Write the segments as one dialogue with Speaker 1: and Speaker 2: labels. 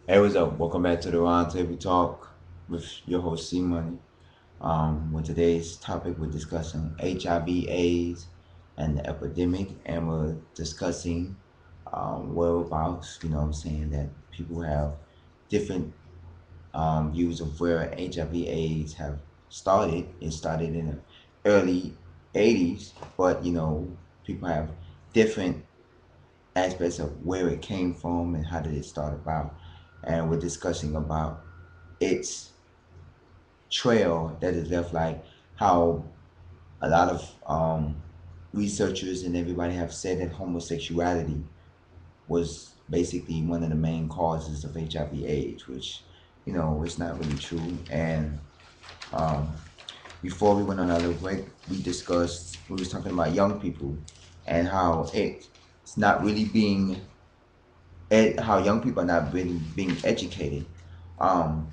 Speaker 1: Hey, what's up? Welcome back to the Roundtable Talk with your host C Money. With today's topic, we're discussing HIV/AIDS and the epidemic, and we're discussing whereabouts. You know, what I'm saying that people have different views of where HIV/AIDS have started. It started in the early '80s, but people have different aspects of where it came from and how did it start about. And we're discussing about its trail that is left, like how a lot of researchers and everybody have said that homosexuality was basically one of the main causes of HIV/AIDS, which it's not really true. And um, before we went on our break, we was talking about young people and how it's not really being how young people are not really being educated, um,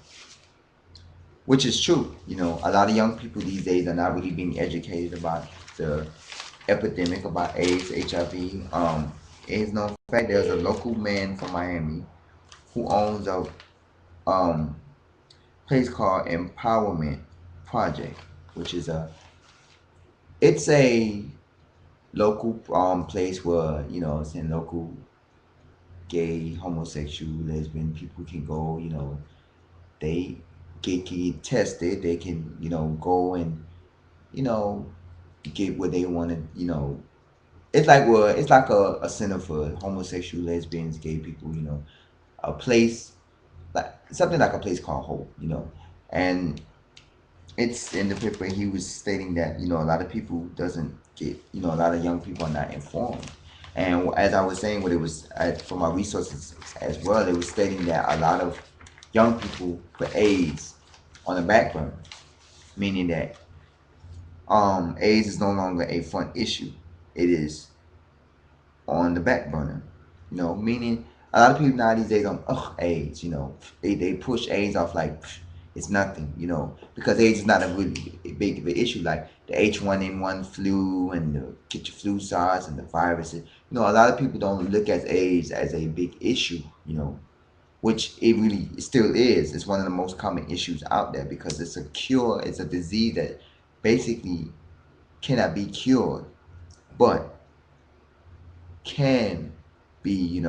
Speaker 1: which is true. A lot of young people these days are not really being educated about the epidemic, about AIDS, HIV. It is known fact there's a local man from Miami who owns a um, place called Empowerment Project, which is it's a local place where it's in local gay, homosexual, lesbian people can go. They get tested. They can go and you know get what they want to. It's like a center for homosexual, lesbians, gay people. A place like something like a place called Hope. And it's in the paper. He was stating that a lot of people doesn't get a lot of young people are not informed. And as I was saying, what it was for my resources as well, it was stating that a lot of young people put AIDS on the back burner, meaning that AIDS is no longer a front issue. It is on the back burner. Meaning a lot of people nowadays they don't AIDS. They push AIDS off like it's nothing. Because AIDS is not a really big of an issue like the H1N1 flu and the get your flu SARS and the viruses. A lot of people don't look at AIDS as a big issue. Which it really still is. It's one of the most common issues out there because it's a cure. It's a disease that basically cannot be cured, but can be, you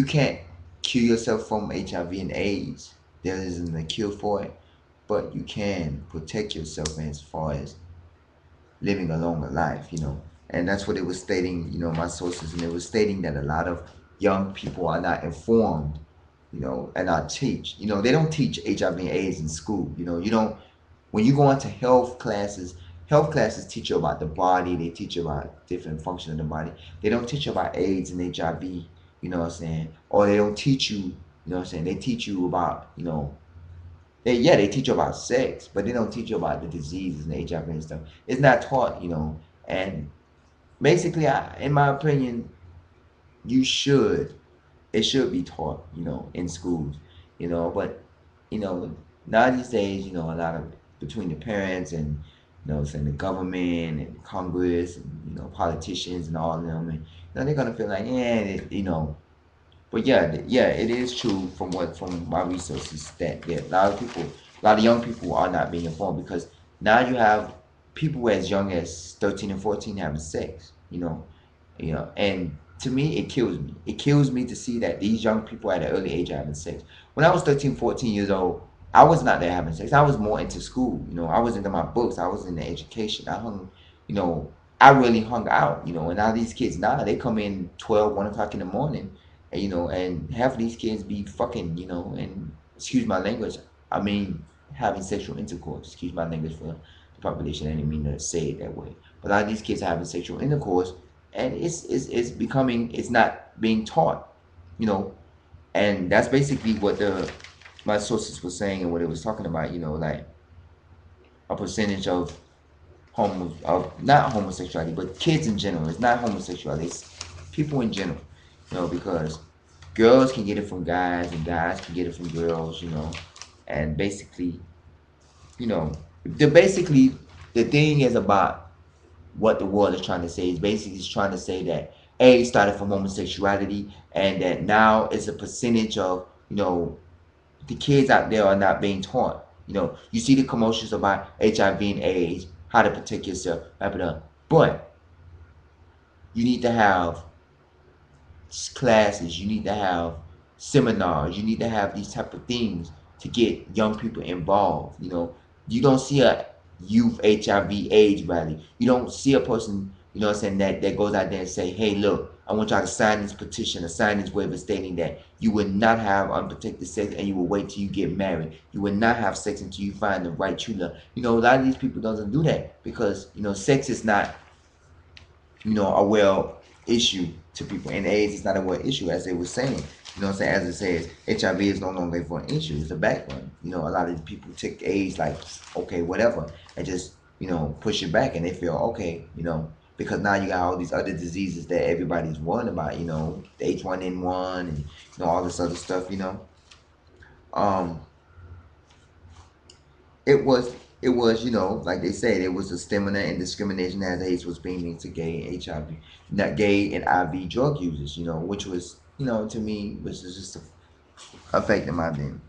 Speaker 1: can't cure yourself from HIV and AIDS. There isn't a cure for it, but you can protect yourself as far as living a longer life. And that's what it was stating, my sources, and it was stating that a lot of young people are not informed, and not teach. They don't teach HIV and AIDS in school. You don't when you go into health classes teach you about the body, they teach you about different functions of the body. They don't teach you about AIDS and HIV, you know what I'm saying? Or they don't teach you, what I'm saying? They teach you about, they teach you about sex, but they don't teach you about the diseases and HIV and stuff. It's not taught. And basically, in my opinion, you should it should be taught, in schools, but now these days, a lot of between the parents and saying the government and Congress and politicians and all of them, and they're gonna feel like but yeah, yeah, it is true from my resources that a lot of people, a lot of young people are not being informed because now you have people as young as 13 and 14 having sex, and to me it kills me. It kills me to see that these young people at an early age are having sex. When I was 13, 14 years old, I was not there having sex. I was more into school, I was into my books, I was into education. You know, I really hung out, and now these kids now they come in 12, 1 o'clock in the morning, and, and half of these kids be fucking, and excuse my language, I mean having sexual intercourse. Excuse my language for the population. I didn't mean to say it that way. But a lot of these kids are having sexual intercourse, and it's becoming it's not being taught, you know, and that's basically what the my sources were saying and what it was talking about. Like a percentage of not homosexuality, but kids in general. It's not homosexuality. It's people in general. Because girls can get it from guys and guys can get it from girls. And basically, you know, the thing is about what the world is trying to say is basically it's trying to say that AIDS started from homosexuality, and that now it's a percentage of, the kids out there are not being taught. You see the commercials about HIV and AIDS, how to protect yourself, but you need to have classes, you need to have seminars, you need to have these type of things to get young people involved. You don't see a youth HIV AIDS rally. You don't see a person, that goes out there and say, hey, look, I want y'all to sign this petition or sign this waiver stating that you would not have unprotected sex and you will wait till you get married. You would not have sex until you find the right true love. A lot of these people doesn't do that because, sex is not, a well issue to people. And AIDS is not a well issue, as they were saying. As it says, HIV is no longer for an issue, it's a background. A lot of people take AIDS like, okay, whatever, and just, push it back and they feel okay, because now you got all these other diseases that everybody's worried about, the H1N1 and all this other stuff, Um, it was like they said, it was a stigma and discrimination as AIDS was being linked to gay HIV, not gay and IV drug users, which was, to me, was just affecting my being.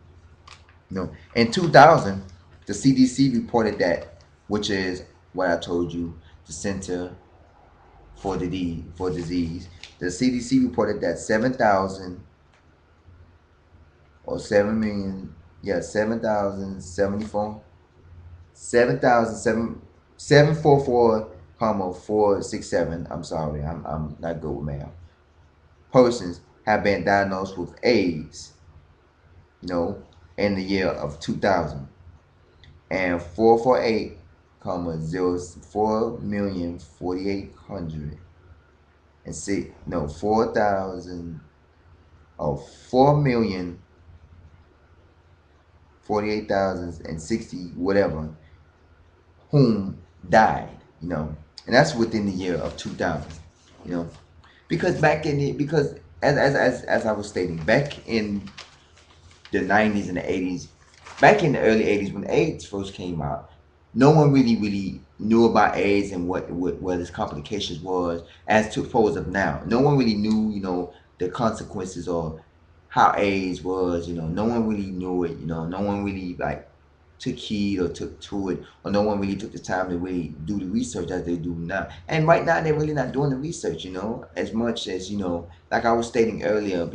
Speaker 1: In 2000, the CDC reported that, which is what I told you, the Center for Disease. The CDC reported that 7,000 or 7 million, yeah, 7,074 7,744, 467. I'm sorry, I'm not good with math. Persons have been diagnosed with AIDS, in the year of 2000, and 448, 4,048,000 and six, no, 4,000, oh, 4,048,060, whatever, whom died, and that's within the year of 2000, you know, because back in the, because as I was stating, back in the 90s and the 80s, back in the early 80s when AIDS first came out, no one really knew about AIDS and what its complications was as to opposed of now. No one really knew, the consequences or how AIDS was, no one really knew it, no one really like took heed or took to it, or no one really took the time to really do the research as they do now. And right now they're really not doing the research, as much as, like I was stating earlier,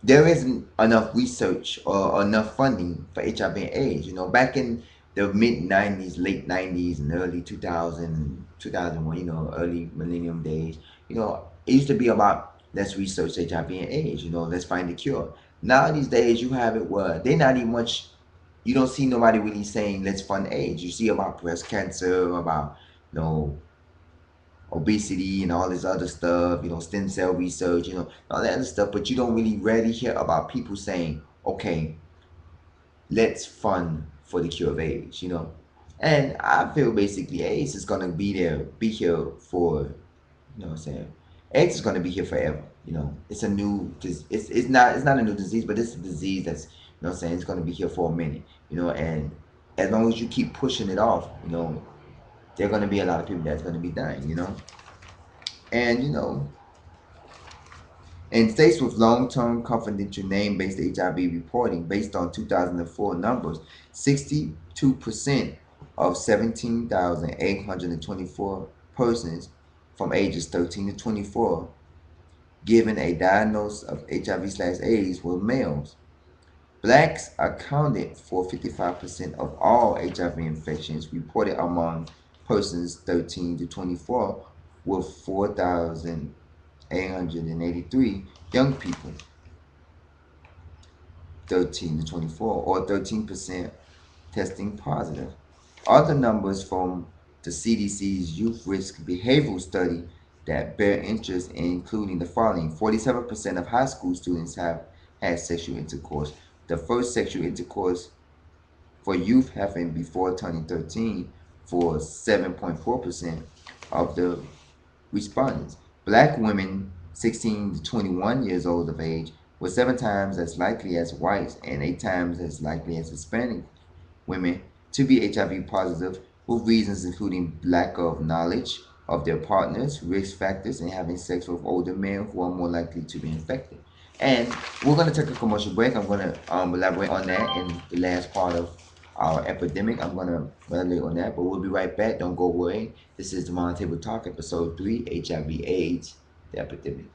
Speaker 1: there isn't enough research or enough funding for HIV and AIDS. Back in the mid 90s, late 90s, and early 2000, 2001, early millennium days, it used to be about let's research HIV and AIDS, let's find a cure. Now these days, you have it where they're not even much, you don't see nobody really saying let's fund AIDS. You see about breast cancer, about, obesity and all this other stuff, stem cell research, all that other stuff, but you don't really rarely hear about people saying, okay, let's fund for the cure of AIDS, And I feel basically AIDS is gonna be here for, what I'm saying? AIDS is gonna be here forever, It's a new, it's not a new disease, but it's a disease that's, what I'm saying, it's gonna be here for a minute, and as long as you keep pushing it off, there are gonna be a lot of people that's gonna be dying, and in states with long-term confidential name-based HIV reporting, based on 2004 numbers, 62% of 17,824 persons from ages 13 to 24 given a diagnosis of HIV/AIDS were males. Blacks accounted for 55% of all HIV infections reported among persons 13 to 24, with 4,883 young people 13 to 24, or 13% testing positive. Other numbers from the CDC's Youth Risk Behavioral Study that bear interest in including the following: 47% of high school students have had sexual intercourse. The first sexual intercourse for youth happened before turning 13 for 7.4% of the respondents. Black women 16 to 21 years old of age were 7 times as likely as whites and 8 times as likely as Hispanic women to be HIV positive, with reasons including lack of knowledge of their partners, risk factors, and having sex with older men who are more likely to be infected. And we're going to take a commercial break. I'm going to elaborate on that in the last part of our epidemic. I'm going to elaborate on that, but we'll be right back. Don't go away. This is the Roundtable Talk, episode 3, HIV/AIDS, the epidemic.